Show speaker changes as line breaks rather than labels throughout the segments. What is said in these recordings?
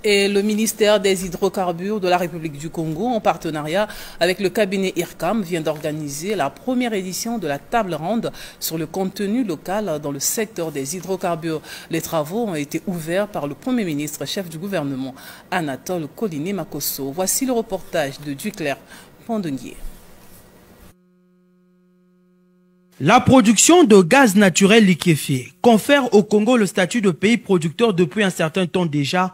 Et le ministère des Hydrocarbures de la République du Congo, en partenariat avec le cabinet IRCAM, vient d'organiser la première édition de la table ronde sur le contenu local dans le secteur des hydrocarbures. Les travaux ont été ouverts par le Premier ministre, chef du gouvernement, Anatole Koliné-Makosso. Voici le reportage de Duclerc Pondenier.
La production de gaz naturel liquéfié confère au Congo le statut de pays producteur depuis un certain temps déjà,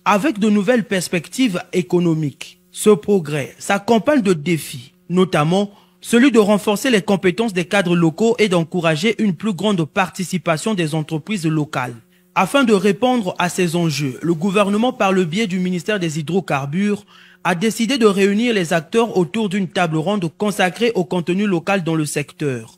avec de nouvelles perspectives économiques. Ce progrès s'accompagne de défis, notamment celui de renforcer les compétences des cadres locaux et d'encourager une plus grande participation des entreprises locales. Afin de répondre à ces enjeux, le gouvernement, par le biais du ministère des Hydrocarbures, a décidé de réunir les acteurs autour d'une table ronde consacrée au contenu local dans le secteur.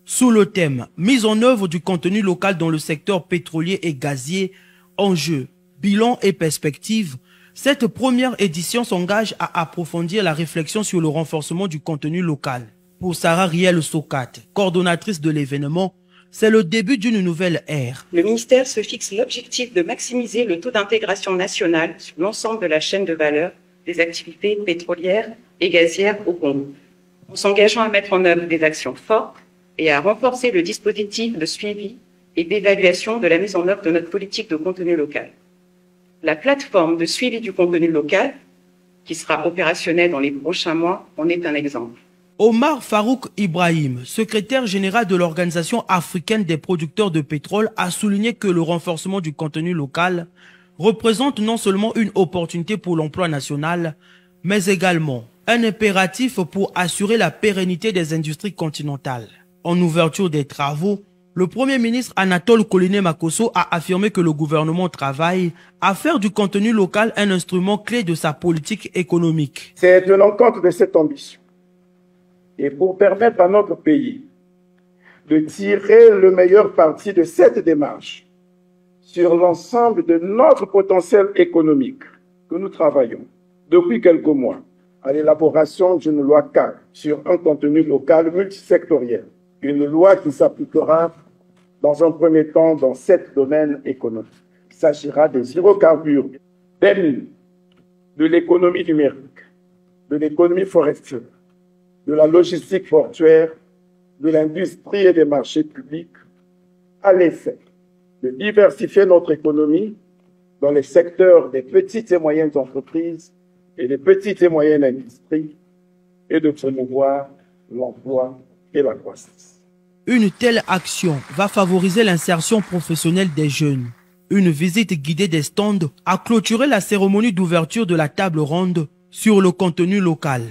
Sous le thème « Mise en œuvre du contenu local dans le secteur pétrolier et gazier, enjeux, bilan et perspectives », cette première édition s'engage à approfondir la réflexion sur le renforcement du contenu local. Pour Sarah Riel Sokat, coordonnatrice de l'événement, c'est le début d'une nouvelle ère.
Le ministère se fixe l'objectif de maximiser le taux d'intégration national sur l'ensemble de la chaîne de valeur des activités pétrolières et gazières au Congo, en s'engageant à mettre en œuvre des actions fortes et à renforcer le dispositif de suivi et d'évaluation de la mise en œuvre de notre politique de contenu local. La plateforme de suivi du contenu local, qui sera opérationnelle dans les prochains mois, en est un exemple.
Omar Farouk Ibrahim, secrétaire général de l'Organisation africaine des producteurs de pétrole, a souligné que le renforcement du contenu local représente non seulement une opportunité pour l'emploi national, mais également un impératif pour assurer la pérennité des industries continentales. En ouverture des travaux, le Premier ministre Anatole Koliné-Makosso a affirmé que le gouvernement travaille à faire du contenu local un instrument clé de sa politique économique.
C'est de l'encontre de cette ambition. Et pour permettre à notre pays de tirer le meilleur parti de cette démarche sur l'ensemble de notre potentiel économique, que nous travaillons depuis quelques mois à l'élaboration d'une loi cadre sur un contenu local multisectoriel. Une loi qui s'appliquera dans un premier temps dans 7 domaines économiques. Il s'agira des hydrocarbures, des mines, de l'économie numérique, de l'économie forestière, de la logistique portuaire, de l'industrie et des marchés publics, à l'effet de diversifier notre économie dans les secteurs des petites et moyennes entreprises et des petites et moyennes industries et de promouvoir l'emploi et la croissance.
Une telle action va favoriser l'insertion professionnelle des jeunes. Une visite guidée des stands a clôturé la cérémonie d'ouverture de la table ronde sur le contenu local.